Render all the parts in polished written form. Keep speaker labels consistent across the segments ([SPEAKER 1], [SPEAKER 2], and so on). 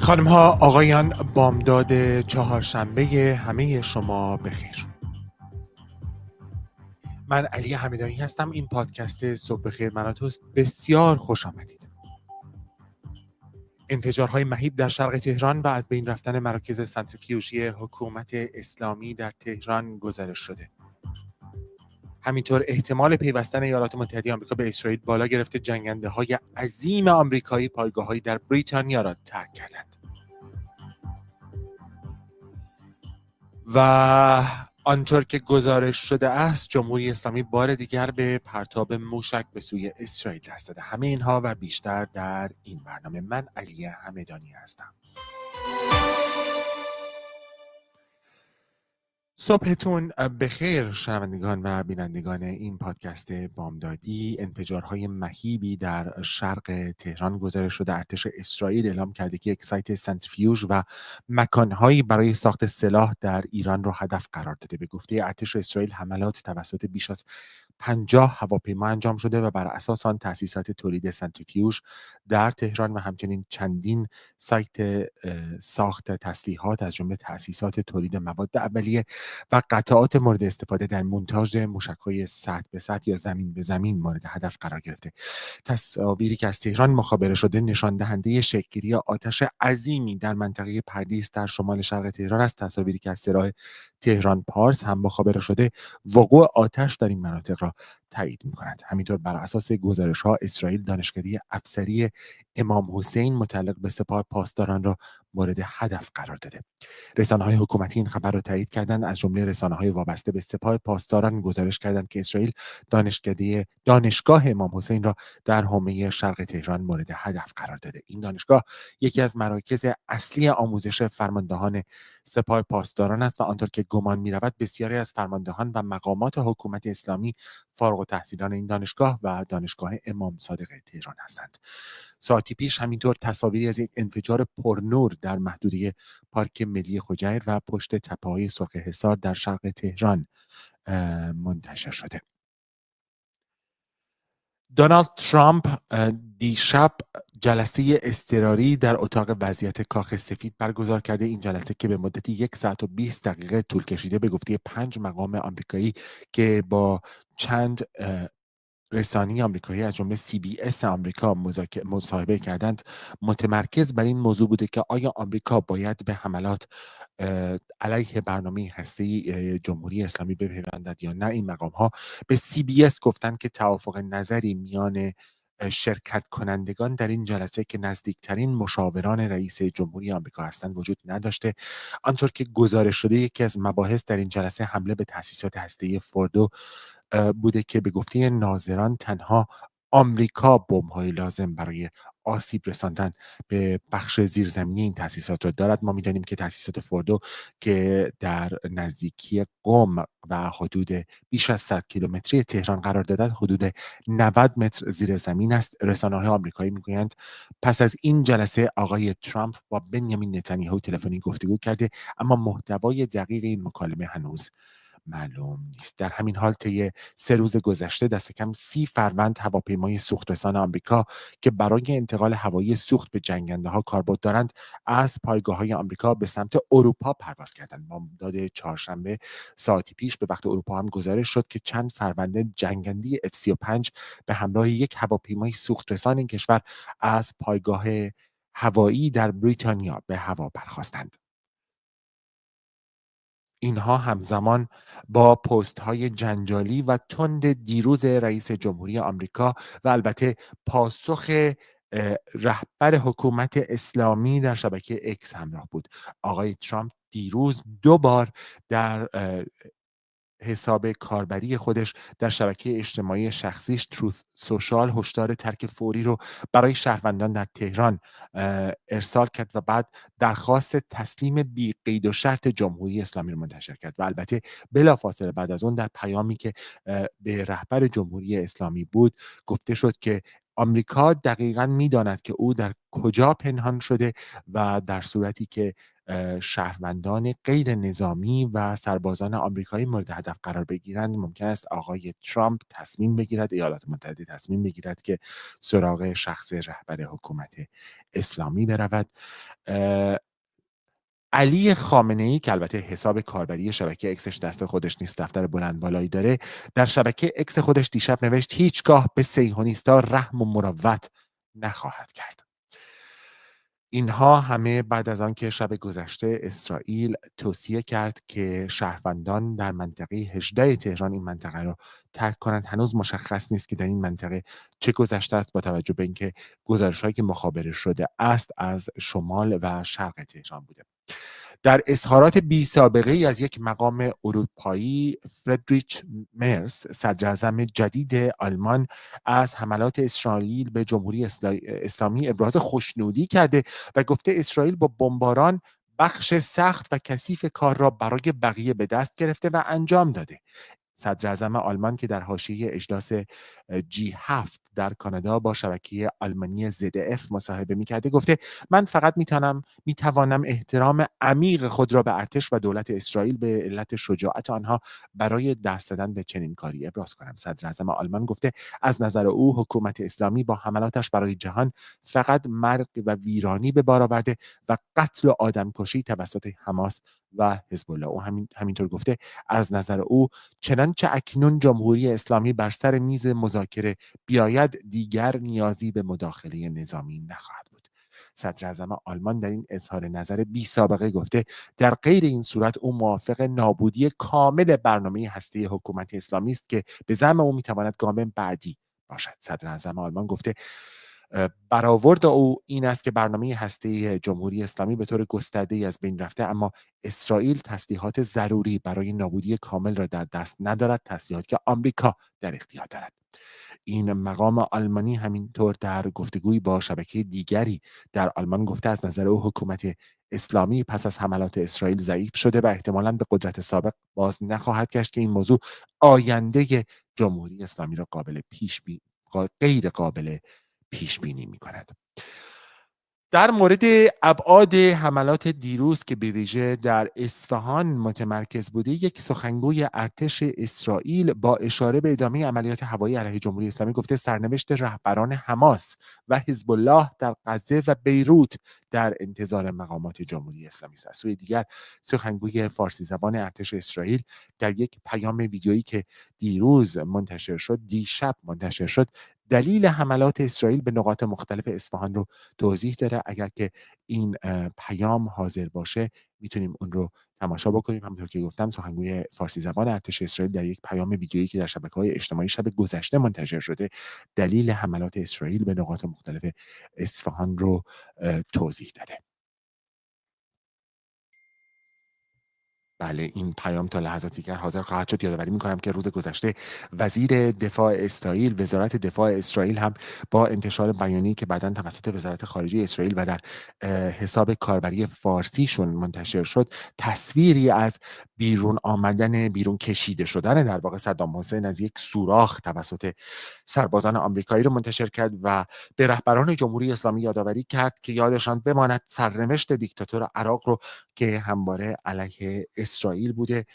[SPEAKER 1] خانم ها آقایان، بامداد چهارشنبه همه شما بخیر. من علی همدانی هستم. این پادکست صبح بخیر مناتوست. بسیار خوش آمدید. انفجارهای مهیب در شرق تهران و از بین رفتن مراکز سنتریفیوژی حکومت اسلامی در تهران گزارش شده. همینطور احتمال پیوستن ایالات متحده آمریکا به اسرائیل بالا گرفته. جنگنده های عظیم آمریکایی پایگاه‌هایی در بریتانیا را ترک کردند. و آنطور که گزارش شده است، جمهوری اسلامی بار دیگر به پرتاب موشک به سوی اسرائیل دست داده. همه اینها و بیشتر در این برنامه. من علی همدانی هستم. صبحتون بخیر شنوندگان و بینندگان این پادکست بامدادی. انفجارهای مهیبی در شرق تهران گزارش شده. ارتش اسرائیل اعلام کرده که یک سایت سنتریفیوژ و مکانهایی برای ساخت سلاح در ایران را هدف قرار داده. به گفته ارتش اسرائیل حملات توسط بیش از 50 هواپیما انجام شده و بر اساس آن تأسیسات تولید سنتریفیوژ در تهران و همچنین چندین سایت ساخت تسلیحات از جمله تأسیسات تولید مواد اولیه و قطعات مورد استفاده در مونتاژ موشک‌های سطح به سطح یا زمین به زمین مورد هدف قرار گرفته. تصاویری که از تهران مخابره شده نشان دهنده شکل‌گیری آتش عظیمی در منطقه پردیس در شمال شرق تهران است. تصاویری که از سراح تهران پارس هم مخابره شده وقوع آتش در این مناطق را تایید می‌کند. همینطور بر اساس گزارش‌ها اسرائیل دانشکده افسری امام حسین متعلق به سپاه پاسداران را مورد هدف قرار داده. رسانه‌های حکومتی این خبر را تایید کردند. از جمله رسانه‌های وابسته به سپاه پاسداران گزارش کردند که اسرائیل دانشگاه امام حسین را در حومه شرق تهران مورد هدف قرار داده. این دانشگاه یکی از مراکز اصلی آموزش فرماندهان سپاه پاسداران است و آنطور که گمان می‌رود بسیاری از فرماندهان و مقامات حکومت اسلامی فارغ التحصیلان این دانشگاه و دانشگاه امام صادق تهران هستند. ساعتی پیش همینطور تصاویری از یک انفجار پرنور در محدوده پارک ملی خجیر و پشت تپه‌های سرخ حصار در شرق تهران منتشر شده. دونالد ترامپ دیشب جلسه اضطراری در اتاق وضعیت کاخ سفید برگزار کرده. این جلسه که به مدت 1 ساعت و 20 دقیقه طول کشیده به گفته 5 مقام آمریکایی که با چند رسانه آمریکایی از جمله CBS آمریکا مصاحبه کردند، متمرکز بر این موضوع بوده که آیا آمریکا باید به حملات علیه برنامه هسته‌ای جمهوری اسلامی بپیوندد یا نه. این مقام ها به CBS گفتند که توافق نظری میان شرکت کنندگان در این جلسه که نزدیکترین مشاوران رئیس جمهوری آمریکا هستند وجود نداشته. آنطور که گزارش شده یکی از مباحث در این جلسه حمله به تأسیسات هسته‌ای فوردو بوده که به گفته ناظران تنها آمریکا بمب‌های لازم برای آسیب رساندن به بخش زیرزمینی این تأسیسات را دارد. ما می‌دانیم که تأسیسات فوردو که در نزدیکی قم و حدود بیش از 100 کیلومتری تهران قرار دارد حدود 90 متر زیر زمین است. رسانه‌های آمریکایی می‌گویند پس از این جلسه آقای ترامپ با بنیامین نتانیاهو تلفنی گفتگو کرده، اما محتوای دقیق این مکالمه هنوز معلوم نیست. در همین حال طی 3 روز گذشته دست کم 30 فروند هواپیمای سوخترسان آمریکا که برای انتقال هوایی سوخت به جنگنده‌ها کاربرد دارند از پایگاه‌های آمریکا به سمت اروپا پرواز کردند. بامداد چهارشنبه ساعتی پیش به وقت اروپا هم گزارش شد که چند فرمانده جنگنده F-35 به همراه یک هواپیمای سوخترسان این کشور از پایگاه هوایی در بریتانیا به هوا برخاستند. اینها همزمان با پست‌های جنجالی و تند دیروز رئیس جمهوری آمریکا و البته پاسخ رهبر حکومت اسلامی در شبکه اکس همراه بود. آقای ترامپ دیروز 2 بار در حساب کاربری خودش در شبکه اجتماعی شخصیش تروث سوشال هشدار ترک فوری رو برای شهروندان در تهران ارسال کرد و بعد درخواست تسلیم بی قید و شرط جمهوری اسلامی رو منتشر کرد و البته بلافاصله بعد از اون در پیامی که به رهبر جمهوری اسلامی بود گفته شد که آمریکا دقیقاً می‌داند که او در کجا پنهان شده و در صورتی که شهروندان غیر نظامی و سربازان آمریکایی مورد هدف قرار بگیرند، ممکن است آقای ترامپ تصمیم بگیرد، ایالات متحده تصمیم بگیرد که سراغ شخص رهبر حکومت اسلامی برود. علی خامنه‌ای که البته حساب کاربری شبکه اکسش دست خودش نیست، دفتر بلند بالایی داره، در شبکه اکس خودش دیشب نوشت هیچگاه به صهیونیست‌ها رحم و مروت نخواهد کرد. اینها همه بعد از آن که شب گذشته اسرائیل توصیه کرد که شهروندان در منطقه 18 تهران این منطقه را ترک کنند. هنوز مشخص نیست که در این منطقه چه گذشته است، با توجه به اینکه گزارش‌هایی که مخابره شده است از شمال و شرق تهران بوده. در اظهارات بی سابقه ای از یک مقام اروپایی، فردریچ مرز، صدر اعظم جدید آلمان، از حملات اسرائیل به جمهوری اسلامی ابراز خوشنودی کرده و گفته اسرائیل با بمباران بخش سخت و کثیف کار را برای بقیه به دست گرفته و انجام داده. صدر اعظم آلمان که در حاشیه اجلاس G7 در کانادا با شبکه آلمانی ZDF مصاحبه می‌کرده گفته من فقط میتوانم احترام عمیق خود را به ارتش و دولت اسرائیل به علت شجاعت آنها برای دست زدن به چنین کاری ابراز کنم. صدر اعظم آلمان گفته از نظر او حکومت اسلامی با حملاتش برای جهان فقط مرگ و ویرانی به بار آورده و قتل و آدمکشی توسط حماس و حزب الله. او همینطور گفته از نظر او چنانچه اکنون جمهوری اسلامی بر سر میز مذاکره بیاید دیگر نیازی به مداخله نظامی نخواهد بود. صدر اعظم آلمان در این اظهار نظر بی سابقه گفته در غیر این صورت او موافق نابودی کامل برنامه هسته حکومت اسلامی است که به زعم او میتواند گام بعدی باشد. صدر اعظم آلمان گفته برآورد او این است که برنامه هسته جمهوری اسلامی به طور گسترده‌ای از بین رفته، اما اسرائیل تسلیحات ضروری برای نابودی کامل را در دست ندارد، تسلیحاتی که آمریکا در اختیار دارد. این مقام آلمانی همینطور در گفتگویی با شبکه دیگری در آلمان گفته از نظر او حکومت اسلامی پس از حملات اسرائیل ضعیف شده و احتمالاً به قدرت سابق باز نخواهد گشت که این موضوع آینده جمهوری اسلامی را غیر قابل پیش بینی می کند. در مورد ابعاد حملات دیروز که به ویژه در اصفهان متمرکز بوده، یک سخنگوی ارتش اسرائیل با اشاره به ادامه عملیات هوایی علیه جمهوری اسلامی گفته سرنوشت رهبران حماس و حزب الله در غزه و بیروت در انتظار مقامات جمهوری اسلامی است. از سوی دیگر سخنگوی فارسی زبان ارتش اسرائیل در یک پیام ویدیویی که دیشب منتشر شد دلیل حملات اسرائیل به نقاط مختلف اصفهان رو توضیح داره. اگر که این پیام حاضر باشه میتونیم اون رو تماشا بکنیم. همونطور که گفتم سخنگوی فارسی زبان ارتش اسرائیل در یک پیام ویدیویی که در شبکه‌های اجتماعی شب گذشته منتشر شده دلیل حملات اسرائیل به نقاط مختلف اصفهان رو توضیح داده. بله، این پیام تا لحظات دیگر حاضر خواهد شد. یادآوری می‌کنم که روز گذشته وزیر دفاع اسرائیل، وزارت دفاع اسرائیل هم با انتشار بیانیه‌ای که بعداً توسط وزارت خارجه اسرائیل و در حساب کاربری فارسیشون منتشر شد، تصویری از بیرون کشیده شدن در واقع صدام حسین از یک سوراخ توسط سربازان آمریکایی رو منتشر کرد و به رهبران جمهوری اسلامی یادآوری کرد که یادشان بماند سرنوشت دیکتاتور عراق رو که همواره علیه اسرائیل بوده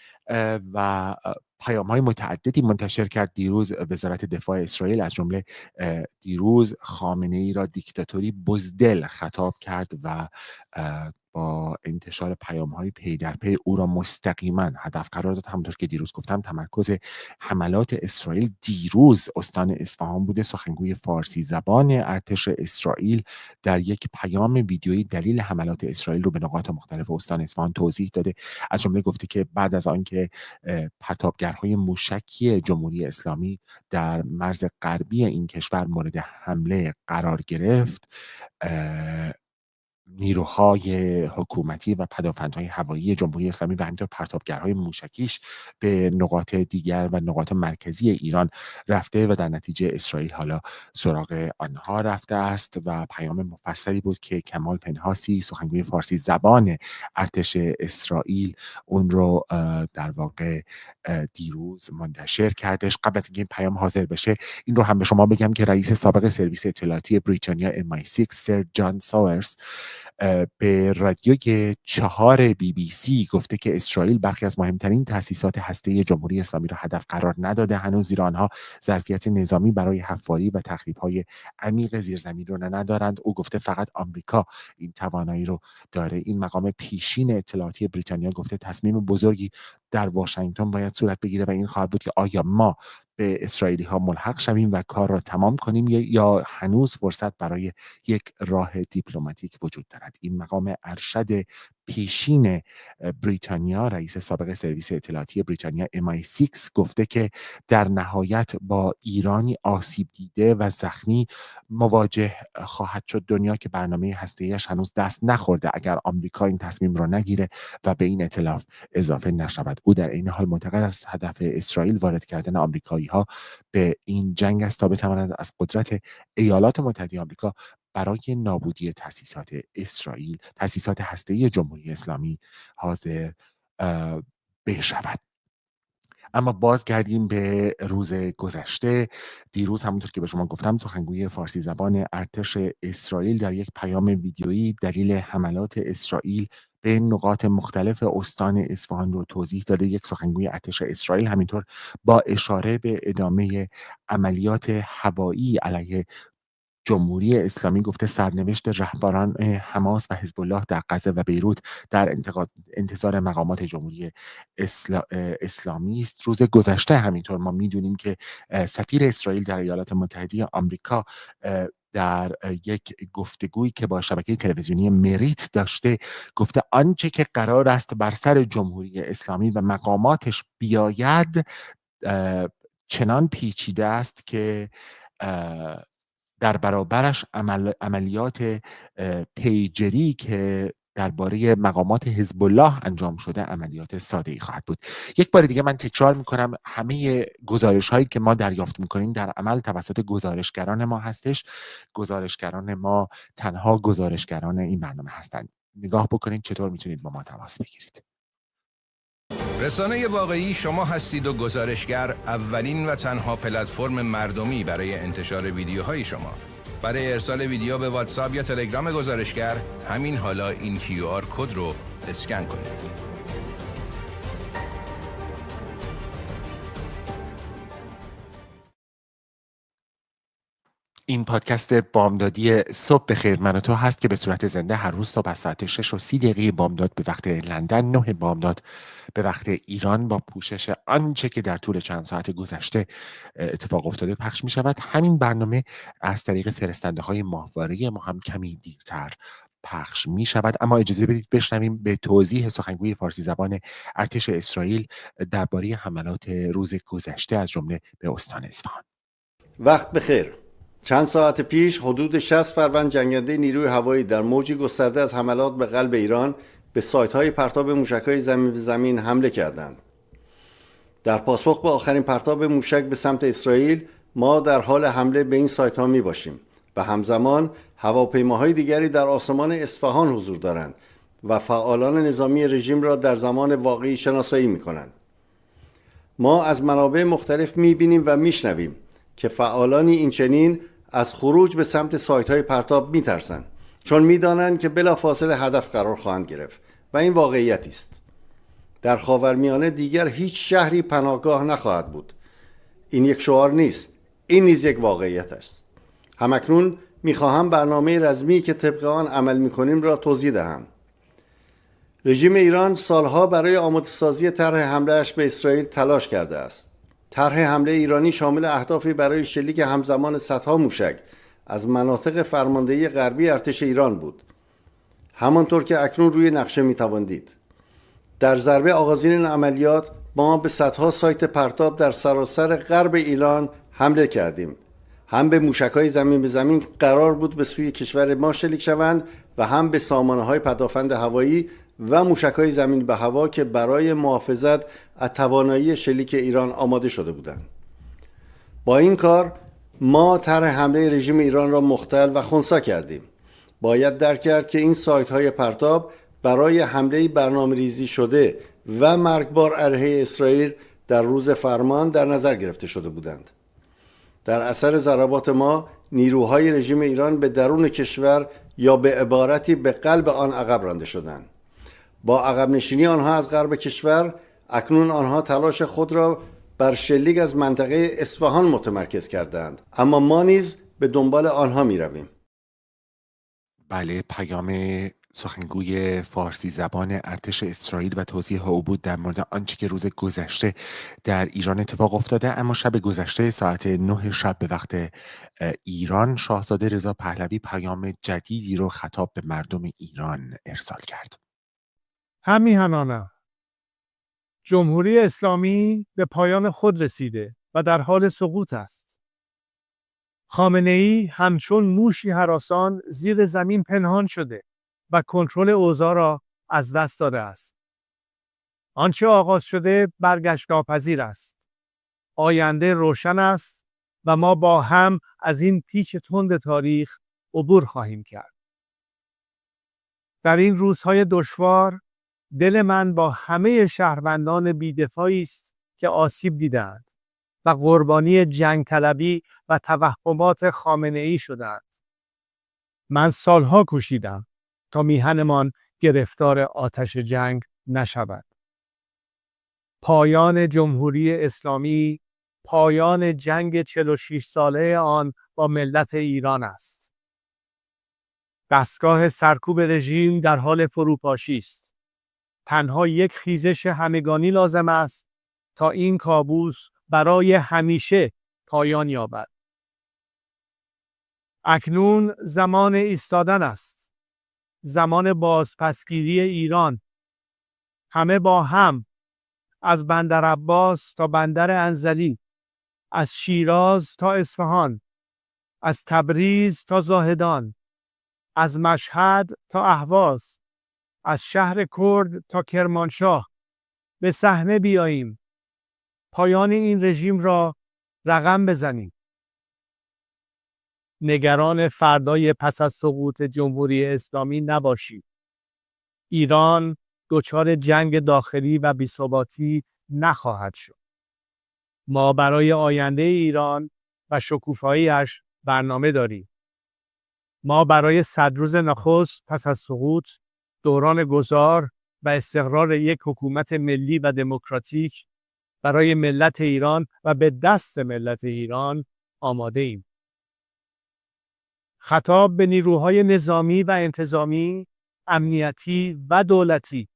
[SPEAKER 1] و پیام‌های متعددی منتشر کرد دیروز وزارت دفاع اسرائیل، از جمله دیروز خامنه‌ای را دیکتاتوری بزدل خطاب کرد و با انتشار پیام‌های پی در پی او را مستقیما هدف قرار داد. همونطور که دیروز گفتم تمرکز حملات اسرائیل دیروز استان اصفهان بوده. سخنگوی فارسی زبان ارتش اسرائیل در یک پیام ویدیویی دلیل حملات اسرائیل رو به نقاط مختلف استان اصفهان توضیح داده. از جمله گفته که بعد از آنکه پرتابگرهای موشکی جمهوری اسلامی در مرز غربی این کشور مورد حمله قرار گرفت، نیروهای حکومتی و پدافندهای هوایی جمهوری اسلامی و همینطور پرتابگرهای موشکیش به نقاط دیگر و نقاط مرکزی ایران رفته و در نتیجه اسرائیل حالا سراغ آنها رفته است و پیام مفصلی بود که کمال پنهاسی سخنگوی فارسی زبان ارتش اسرائیل اون رو در واقع دیروز منتشر کردش. قبل از اینکه این پیام حاضر بشه این رو هم به شما بگم که رئیس سابق سرویس اطلاعاتی بریتانیا MI6 سر جان ساورز به رادیوی 4 BBC گفته که اسرائیل برخی از مهمترین تأسیسات هسته‌ای جمهوری اسلامی را هدف قرار نداده هنوز، زیرا آنها ظرفیت نظامی برای حفاری و تخریب‌های عمیق زیرزمینی رو ندارند. او گفته فقط آمریکا این توانایی رو داره. این مقام پیشین اطلاعاتی بریتانیا گفته تصمیم بزرگی در واشنگتن باید صورت بگیره و این خواهد بود که آیا ما به اسرائیلی ها ملحق شویم و کار را تمام کنیم یا هنوز فرصت برای یک راه دیپلماتیک وجود دارد. این مقام ارشد پیشین بریتانیا، رئیس سابق سرویس اطلاعاتی بریتانیا MI6 گفته که در نهایت با ایرانی آسیب دیده و زخمی مواجه خواهد شد دنیا که برنامه هسته‌ایش هنوز دست نخورده اگر آمریکا این تصمیم را نگیره و به این ائتلاف اضافه نشود. او در این حال معتقد است هدف اسرائیل وارد کردن آمریکایی‌ها به این جنگ است تا بتواند از قدرت ایالات متحده آمریکا برای نابودی تأسیسات هسته‌ای جمهوری اسلامی حاضر بشود. اما بازگردیم به روز گذشته. دیروز همونطور که به شما گفتم سخنگوی فارسی زبان ارتش اسرائیل در یک پیام ویدیویی دلیل حملات اسرائیل به نقاط مختلف استان اصفهان رو توضیح داده. یک سخنگوی ارتش اسرائیل همینطور با اشاره به ادامه عملیات هوایی علیه جمهوری اسلامی گفته سرنوشت رهبران حماس و حزب الله در غزه و بیروت در انتظار مقامات جمهوری اسلامی است. روز گذشته همینطور ما میدونیم که سفیر اسرائیل در ایالات متحده آمریکا در یک گفتگویی که با شبکه تلویزیونی مریت داشته گفته آنچه که قرار است بر سر جمهوری اسلامی و مقاماتش بیاید چنان پیچیده است که در برابرش عملیات پیجری که درباره مقامات حزب الله انجام شده عملیات ساده‌ای خواهد بود. یک بار دیگه من تکرار میکنم همه گزارش هایی که ما دریافت میکنیم در عمل توسط گزارشگران ما هستش. گزارشگران ما تنها گزارشگران این برنامه هستند. نگاه بکنید چطور میتونید با ما تماس بگیرید.
[SPEAKER 2] رسانه واقعی شما هستید و گزارشگر اولین و تنها پلتفرم مردمی برای انتشار ویدیوهای شما. برای ارسال ویدیو به واتساپ یا تلگرام گزارشگر همین حالا این QR کد رو اسکن کنید.
[SPEAKER 1] این پادکست بامدادی صبح بخیر من و تو هست که به صورت زنده هر روز صبح از ساعت 6:30 بامداد به وقت لندن، 9 بامداد به وقت ایران با پوشش آنچه که در طول چند ساعت گذشته اتفاق افتاده پخش می شود. همین برنامه از طریق فرستنده های ماهواره ما هم کمی دیرتر پخش می شود. اما اجازه بدید بشنویم به توضیح سخنگوی فارسی زبان ارتش اسرائیل درباره حملات روز گذشته از جمله به استان اصفهان.
[SPEAKER 3] وقت بخیر. چند ساعت پیش حدود 60 فروند جنگنده نیروی هوایی در موجی گسترده از حملات به قلب ایران به سایت‌های پرتاب موشک‌های زمین به زمین حمله کردند. در پاسخ به آخرین پرتاب موشک به سمت اسرائیل ما در حال حمله به این سایت‌ها می‌باشیم و همزمان هواپیماهای دیگری در آسمان اصفهان حضور دارند و فعالان نظامی رژیم را در زمان واقعی شناسایی می‌کنند. ما از منابع مختلف می‌بینیم و می‌شنویم که فعالانی این چنین از خروج به سمت سایت‌های پرتاب می‌ترسند چون می‌دانند که بلافاصله هدف قرار خواهند گرفت و این واقعیتی است. در خاورمیانه دیگر هیچ شهری پناهگاه نخواهد بود. این یک شعار نیست، این نیز یک واقعیت است. همکنون می‌خواهم برنامه رزمی که طبق آن عمل می‌کنیم را توضیح دهم. رژیم ایران سالها برای آماده‌سازی طرح حمله‌اش به اسرائیل تلاش کرده است. طرح حمله ایرانی شامل اهدافی برای شلیک همزمان صدها موشک از مناطق فرماندهی غربی ارتش ایران بود. همانطور که اکنون روی نقشه میتوان دید. در ضربه آغازین این عملیات ما به صدها سایت پرتاب در سراسر غرب ایران حمله کردیم. هم به موشک‌های زمین به زمین قرار بود به سوی کشور ما شلیک شوند و هم به سامانه‌های پدافند هوایی و موشک‌های زمین به هوا که برای محافظت از توانایی شلیک ایران آماده شده بودند. با این کار ما طرح حمله رژیم ایران را مختل و خنثی کردیم. باید درک کرد که این سایت‌های پرتاب برای حمله برنامه‌ریزی شده و مرگبار علیه اسرائیل در روز فرمان در نظر گرفته شده بودند. در اثر ضربات ما نیروهای رژیم ایران به درون کشور یا به عبارتی به قلب آن عقب رانده شدند. با عقب نشینی آنها از غرب کشور، اکنون آنها تلاش خود را بر شلیک از منطقه اصفهان متمرکز کردند، اما ما نیز به دنبال آنها می رویم.
[SPEAKER 1] بله، پیام سخنگوی فارسی زبان ارتش اسرائیل و توضیح او بود در مورد آنچه که روز گذشته در ایران اتفاق افتاده. اما شب گذشته ساعت 9 شب به وقت ایران، شاهزاده رضا پهلوی پیام جدیدی رو خطاب به مردم ایران ارسال کرد.
[SPEAKER 4] همیهنانم، جمهوری اسلامی به پایان خود رسیده و در حال سقوط است. خامنه‌ای همچون موشی هراسان زیر زمین پنهان شده و کنترل اوضاع را از دست داده است. آنچه آغاز شده برگشت ناپذیر است. آینده روشن است و ما با هم از این پیچ تند تاریخ عبور خواهیم کرد. در این روزهای دشوار دل من با همه شهروندان بی‌دفاعی است که آسیب دیدند و قربانی جنگ طلبی و توهمات خامنه‌ای شدند. من سالها کوشیدم تا میهنمان گرفتار آتش جنگ نشود. پایان جمهوری اسلامی، پایان جنگ 46 ساله آن با ملت ایران است. دستگاه سرکوب رژیم در حال فروپاشی است. تنها یک خیزش همگانی لازم است تا این کابوس برای همیشه پایان یابد. اکنون زمان ایستادن است. زمان بازپسگیری ایران. همه با هم، از بندر عباس تا بندر انزلی، از شیراز تا اصفهان، از تبریز تا زاهدان، از مشهد تا اهواز، از شهر کرد تا کرمانشاه به صحنه بیاییم. پایان این رژیم را رقم بزنیم. نگران فردای پس از سقوط جمهوری اسلامی نباشید. ایران دچار جنگ داخلی و بی‌ثباتی نخواهد شد. ما برای آینده ایران و شکوفایی‌اش برنامه داریم. ما برای 100 روز نخست پس از سقوط، دوران گذار و استقرار یک حکومت ملی و دموکراتیک برای ملت ایران و به دست ملت ایران آماده ایم. خطاب به نیروهای نظامی و انتظامی، امنیتی و دولتی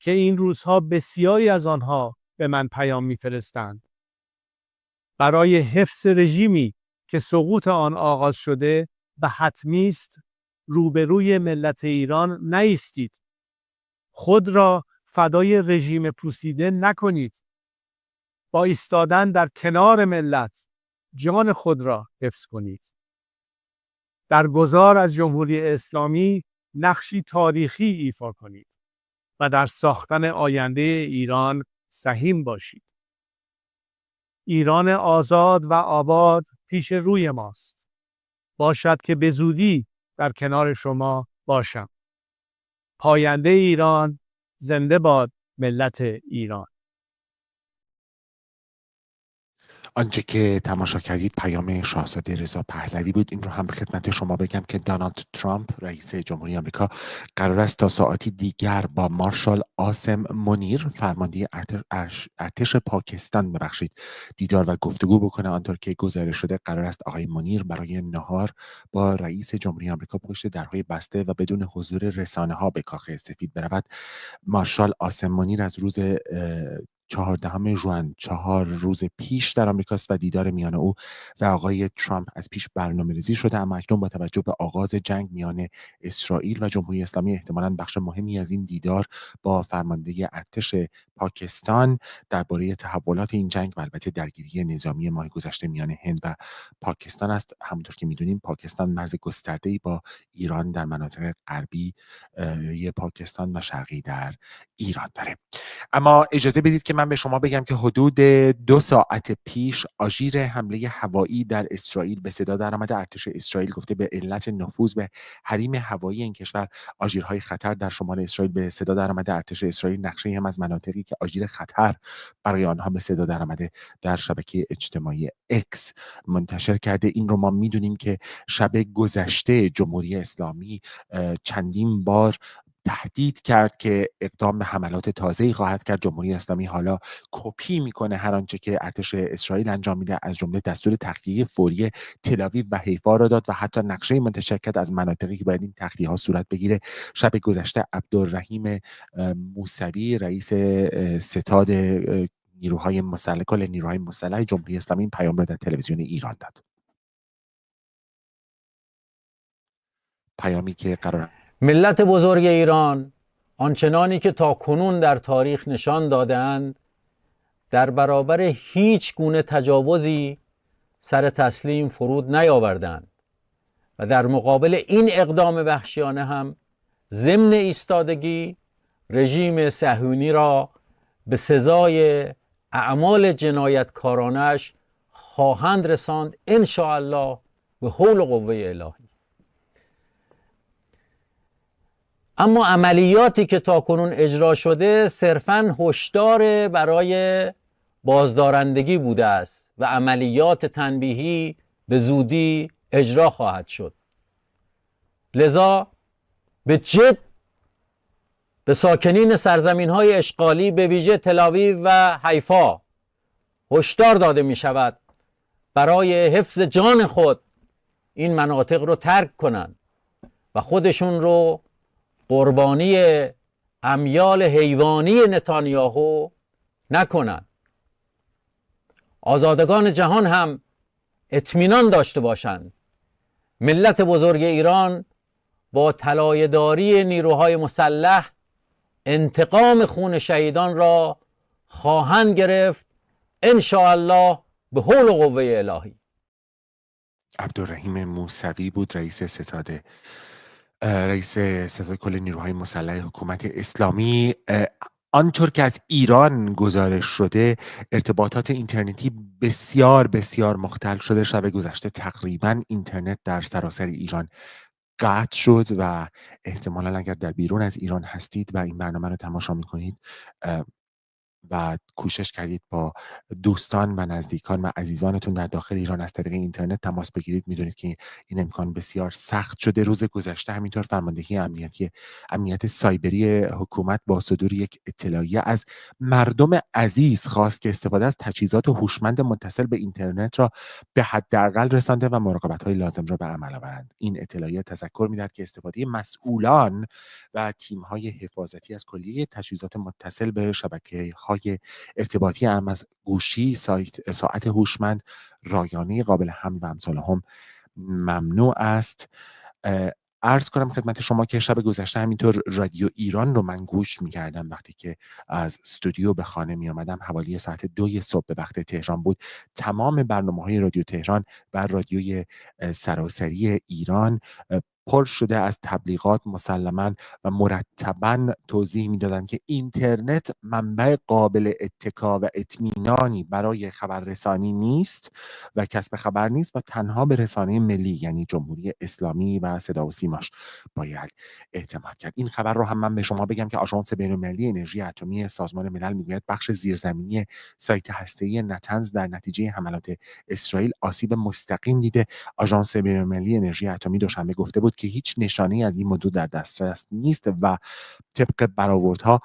[SPEAKER 4] که این روزها بسیاری از آنها به من پیام می‌فرستند. برای حفظ رژیمی که سقوط آن آغاز شده و حتمی است، روبروی ملت ایران نایستید. خود را فدای رژیم پوسیده نکنید. با ایستادن در کنار ملت، جان خود را حفظ کنید. در گذار از جمهوری اسلامی نقشی تاریخی ایفا کنید و در ساختن آینده ایران سهیم باشید. ایران آزاد و آباد پیش روی ماست. باشد که به زودی در کنار شما باشم. پاینده ایران، زنده باد ملت ایران.
[SPEAKER 1] آنچه که تماشا کردید پیام شاهزاده رضا پهلوی بود. این رو هم به خدمت شما بگم که دونالد ترامپ رئیس جمهوری آمریکا قرار است تا ساعتی دیگر با مارشال آسم منیر فرمانده ارتش پاکستان دیدار و گفتگو بکنه. آنطور که گزارش شده قرار است آقای منیر برای نهار با رئیس جمهوری آمریکا پشت درهای بسته و بدون حضور رسانه ها به کاخ سفید برود. مارشال آسم منیر از روز 14 ژوئن 4 روز پیش در آمریکاست و دیدار میان او و آقای ترامپ از پیش برنامه‌ریزی شده، اما اکنون با توجه به آغاز جنگ میان اسرائیل و جمهوری اسلامی احتمالاً بخش مهمی از این دیدار با فرمانده ارتش پاکستان درباره تحولات این جنگ و البته درگیری نظامی ماه گذشته میان هند و پاکستان است. همونطور که میدونیم پاکستان مرز گسترده‌ای با ایران در مناطق غربی پاکستان و شرقی در ایران داره. اما اجازه بدید که من به شما بگم که حدود 2 ساعت پیش آژیر حمله هوایی در اسرائیل به صدا درآمده. ارتش اسرائیل گفته به علت نفوذ به حریم هوایی این کشور آژیرهای خطر در شمال اسرائیل به صدا درآمده. ارتش اسرائیل نقشه هم از مناطقی که آژیر خطر برای آنها به صدا درآمده در شبکه اجتماعی X منتشر کرده. این رو ما میدونیم که شب گذشته جمهوری اسلامی چندین بار تهدید کرد که اقدام به حملات تازه‌ای خواهد کرد. جمهوری اسلامی حالا کپی میکنه هر آنچه که ارتش اسرائیل انجام میده، از جمله دستور تخلیه فوری تل‌آویو و حیفا را داد و حتی نقشه منتشر کرد از مناطقی که باید این تخلیه ها صورت بگیره. شب گذشته عبدالرحیم موسوی رئیس ستاد نیروهای مسلح کل نیروهای مسلح جمهوری اسلامی این پیام را در تلویزیون ایران داد. پیامی که قرار
[SPEAKER 5] ملت بزرگ ایران آنچنانی که تا کنون در تاریخ نشان دادند در برابر هیچ گونه تجاوزی سر تسلیم فرود نیاوردند و در مقابل این اقدام وحشیانه هم ضمن ایستادگی رژیم صهیونی را به سزای اعمال جنایتکارانش خواهند رساند ان شاء الله به حول و قوه الهی. اما عملیاتی که تاکنون اجرا شده صرفاً هشدار برای بازدارندگی بوده است و عملیات تنبیهی به زودی اجرا خواهد شد. لذا به جد به ساکنین سرزمین‌های اشغالی به ویژه تل‌آویو و حیفا هشدار داده می شود برای حفظ جان خود این مناطق رو ترک کنند و خودشون رو قربانی امیال حیوانی نتانیاهو نکنند. آزادگان جهان هم اطمینان داشته باشند ملت بزرگ ایران با طلایه‌داری نیروهای مسلح انتقام خون شهیدان را خواهند گرفت ان شاء الله به حول و قوه الهی.
[SPEAKER 1] عبدالرحیم موسوی بود رئیس ستاد کل نیروهای مسلح حکومت اسلامی. آنطور که از ایران گزارش شده ارتباطات اینترنتی بسیار بسیار مختل شده. شب گذشته تقریبا اینترنت در سراسر ایران قطع شد و احتمالا اگر در بیرون از ایران هستید و این برنامه رو تماشا میکنید و کوشش کردید با دوستان و نزدیکان و عزیزانتون در داخل ایران از طریق اینترنت تماس بگیرید، میدونید که این امکان بسیار سخت شده. روز گذشته همینطور فرماندهی امنیت سایبری حکومت با صدور یک اطلاعیه از مردم عزیز خواست که استفاده از تجهیزات هوشمند متصل به اینترنت را به حداقل رسانده و مراقبت‌های لازم را به عمل آورند. این اطلاعیه تذکر می‌دهد که استفاده مسئولان و تیم‌های حفاظتی از کلیه تجهیزات متصل به شبکه‌های ارتباطی اهم از گوشی، ساعت هوشمند، رایانه قابل حمل و امثال هم ممنوع است. عرض کنم خدمت شما که شب گذشته همینطور رادیو ایران رو من گوش می‌کردم. وقتی که از استودیو به خانه می آمدم حوالی ساعت 2 صبح به وقت تهران بود. تمام برنامه‌های رادیو تهران و رادیوی سراسری ایران پر شده از تبلیغات مسلماً و مرتباً توضیح میدادند که اینترنت منبع قابل اتکا و اطمینانی برای خبررسانی نیست و کسب خبر نیست و تنها به رسانه ملی یعنی جمهوری اسلامی و صدا و سیماش باید اعتماد کرد. این خبر رو هم من به شما بگم که آژانس بین‌المللی انرژی اتمی سازمان ملل میگوید بخش زیرزمینی سایت هسته‌ای نتنز در نتیجه حملات اسرائیل آسیب مستقیم دیده. آژانس بین‌المللی انرژی اتمی دوشنبه گفته بود که هیچ نشانه‌ای از این موضوع در دسترس نیست و طبق برآوردها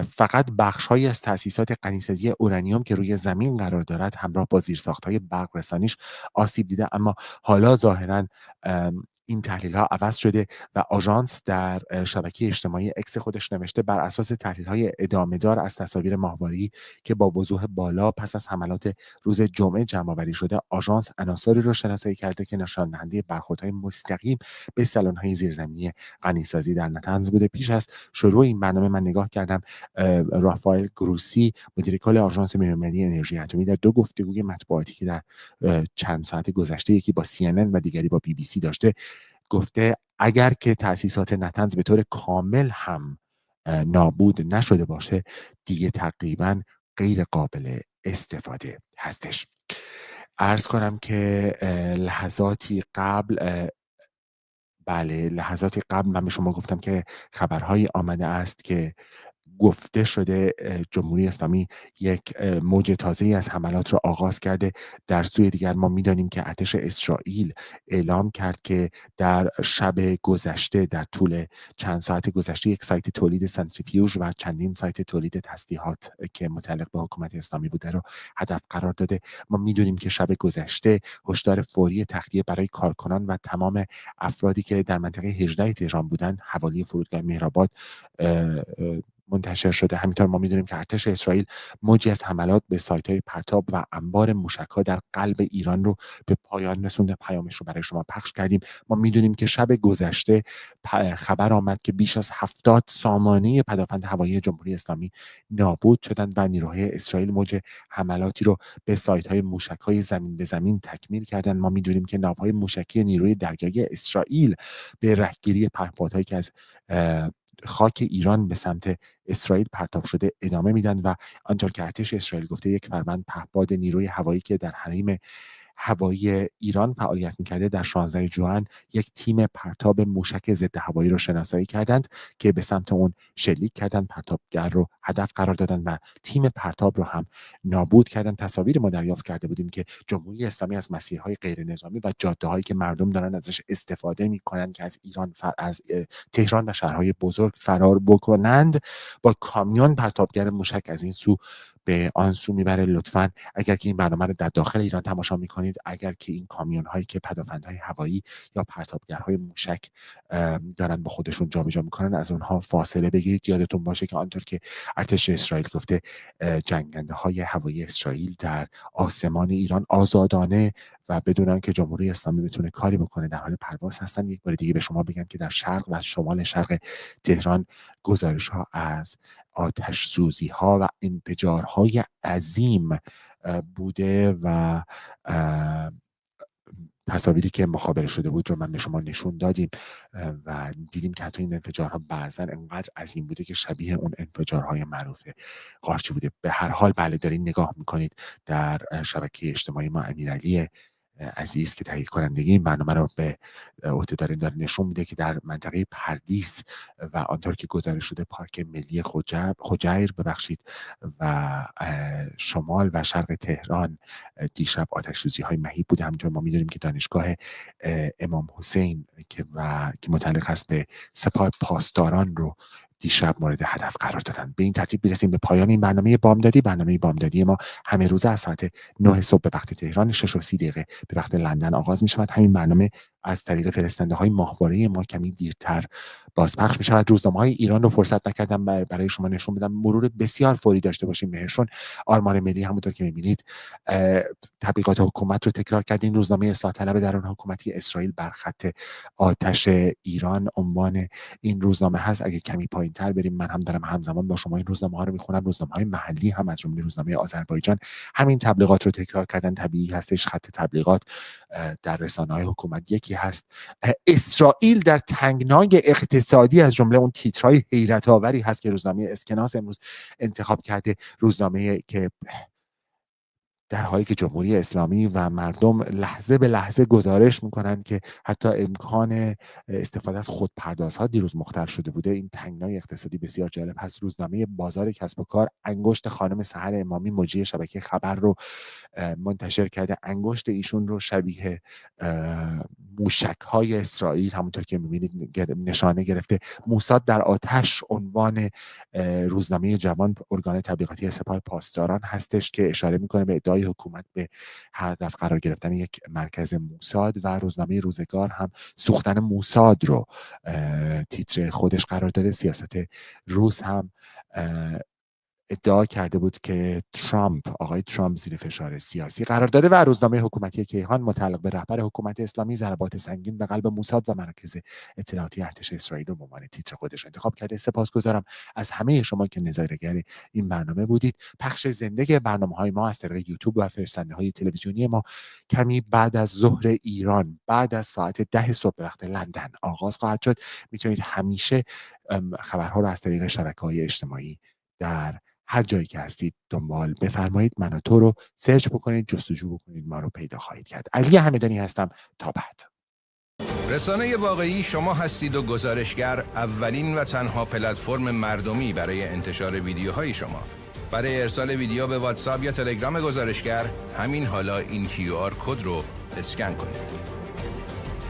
[SPEAKER 1] فقط بخش‌هایی از تأسیسات غنی‌سازی اورانیوم که روی زمین قرار دارد همراه با زیرساخت‌های برق رسانیش آسیب دیده. اما حالا ظاهراً این تحلیل‌ها عوض شده و آژانس در شبکه اجتماعی اکس خودش نوشته بر اساس تحلیل‌های ادامه‌دار از تصاویر ماهواری که با وضوح بالا پس از حملات روز جمعه جمع‌آوری شده، آژانس عناصری را شناسایی کرده که نشان دهنده برخوردهای مستقیم به سالن‌های زیرزمینی غنی‌سازی در نتنز بوده. پیش از شروع این برنامه من نگاه کردم رافائل گروسی مدیر کل آژانس بین‌المللی انرژی اتمی در 2 گفتگوی مطبوعاتی که در چند ساعت گذشته یکی با CNN و دیگری با BBC داشته گفته اگر که تأسیسات نتنز به طور کامل هم نابود نشده باشه دیگه تقریباً غیر قابل استفاده هستش. عرض کنم که لحظاتی قبل من به شما گفتم که خبرهایی آمده است که گفته شده جمهوری اسلامی یک موج تازه‌ای از حملات را آغاز کرده. در سوی دیگر ما می‌دانیم که ارتش اسرائیل اعلام کرد که در شب گذشته، در طول چند ساعت گذشته، یک سایت تولید سنتریفیوژ و چندین سایت تولید تسلیحات که متعلق به حکومت اسلامی بوده رو هدف قرار داده. ما می‌دونیم که شب گذشته هشدار فوری تخلیه برای کارکنان و تمام افرادی که در منطقه 18 تهران بودند حوالی فرودگاه مهرآباد منتشر شده. همینطور ما میدونیم که ارتش اسرائیل موجی از حملات به سایت‌های پرتاب و انبار موشک‌ها در قلب ایران رو به پایان رسونده. پیامش رو برای شما پخش کردیم. ما میدونیم که شب گذشته خبر آمد که بیش از 70 سامانه پدافند هوایی جمهوری اسلامی نابود شدند و نیروهای اسرائیل موج حملاتی رو به سایت‌های موشک‌های زمین به زمین تکمیل کردند. ما میدونیم که ناوهای موشکی نیروی دریایی اسرائیل به رهگیری پهپادهایی که از خاک ایران به سمت اسرائیل پرتاب شده ادامه میدن و آنطور که ارتش اسرائیل گفته یک فروند پهپاد نیروی هوایی که در حریم هوایی ایران فعالیت می‌کرده در 16 ژوئن یک تیم پرتاب موشک ضد هوایی رو شناسایی کردند که به سمت اون شلیک کردند، پرتابگر رو هدف قرار دادند و تیم پرتاب رو هم نابود کردند. تصاویر ما دریافت کرده بودیم که جمهوری اسلامی از مسیرهای غیر نظامی و جاده‌هایی که مردم دارن ازش استفاده می‌کنند که از ایران از تهران و شهرهای بزرگ فرار بکنند، با کامیون پرتابگر موشک از این سو به آن سو میبره. لطفاً اگر که این برنامه رو در داخل ایران تماشا میکنید، اگر که این کامیون هایی که پدافندهای هوایی یا پرتابگرهای موشک دارن با خودشون جابجا میکنن از اونها فاصله بگیرید. یادتون باشه که آنطور که ارتش اسرائیل گفته جنگنده های هوایی اسرائیل در آسمان ایران آزادانه و بدون آنکه جمهوری اسلامی بتونه کاری بکنه در حال پرواز هستن. یک بار دیگه به شما بگم که در شرق و شمال شرق تهران گزارش ها از آتش سوزی ها و انفجارهای عظیم بوده و تصاویری که مخابره شده بود رو من به شما نشون دادیم و دیدیم که حتی این انفجارها بعضن انقدر عظیم بوده که شبیه اون انفجارهای معروف قارچی بوده. به هر حال بله، دارین نگاه میکنید در شبکه اجتماعی ما امیرعلی عزیز که تهیه کنندگی این برنامه رو به عهده داره نشون میده که در منطقه پردیس و آنطور که گزارش شده پارک ملی خجیر و شمال و شرق تهران دیشب آتش سوزی های مهیب بوده. همینطور ما میدونیم که دانشگاه امام حسین که متعلق هست به سپاه پاسداران رو دیشب مورد هدف قرار دادن. به این ترتیب برسیم به پایان این برنامه بامدادی ما همه روز از ساعت 9 صبح به وقت تهران، 6:30 به وقت لندن آغاز می شود. همین برنامه از طریق فرستنده های ماهواره ما کمی دیرتر بازپخش می شود. روزنامه های ایران رو فرصت نکردم برای شما نشون بدم، مرور بسیار فوری داشته باشیم بهشون. آرمان ملی همونطور که می‌بینید تبلیغات حکومت رو تکرار کرد. این روزنامه اصلاح طلب درون حکومتی اسرائیل بر خط آتش ایران عنوان این روزنامه هست. اگه کمی پایین‌تر بریم، من هم دارم همزمان با شما این روزنامه ها رو می‌خونم. روزنامه‌های محلی هم از جمله روزنامه آذربایجان همین تبلیغات رو تکرار کردن. طبیعی هستش خط تبلیغات در رسانه‌های حکومت یکی هست. اسرائیل در تنگنای اقتصادی از جمله اون تیترهای حیرت آوری هست که روزنامه اسکناس امروز انتخاب کرده. روزنامه که در حالی که جمهوری اسلامی و مردم لحظه به لحظه گزارش میکنند که حتی امکان استفاده از خودپردازها دیروز مختل شده بوده. این تنگنای اقتصادی بسیار جالب هست. روزنامه بازار کسب و کار انگشت خانم سحر امامی مجری شبکه خبر رو منتشر کرده. انگشت ایشون رو شبیه موشک‌های اسرائیل همونطور که می‌بینید نشانه گرفته. موساد در آتش عنوان روزنامه جوان ارگان تبلیغاتی سپاه پاسداران هستش که اشاره میکنه به ادعای حکومت به هدف قرار گرفتن یک مرکز موساد و روزنامه روزگار هم سوختن موساد رو تیتر خودش قرار داده. سیاست روز هم ادعا کرده بود که آقای ترامپ زیر فشار سیاسی قرار داده و روزنامه حکومتی کیهان متعلق به رهبر حکومت اسلامی ضربات سنگین به قلب موساد و مرکز اطلاعاتی ارتش اسرائیل رو به عنوان تیتر خودش انتخاب کرده. سپاسگزارم از همه شما که نظاره‌گر این برنامه بودید. پخش زنده برنامه‌های ما از طریق یوتیوب و فرستنده‌های تلویزیونی ما کمی بعد از ظهر ایران، بعد از ساعت 10 صبح به وقت لندن آغاز خواهد شد. میتونید همیشه خبرها رو از طریق شبکه‌های اجتماعی در هر جایی که هستید دنبال بفرمایید. من و تو رو سرچ بکنید، جستجو بکنید، ما رو پیدا خواهید کرد. علی همدانی هستم، تا بعد.
[SPEAKER 2] رسانه واقعی شما هستید و گزارشگر اولین و تنها پلتفرم مردمی برای انتشار ویدیوهای شما. برای ارسال ویدیو به واتساپ یا تلگرام گزارشگر همین حالا این QR کد رو اسکن کنید.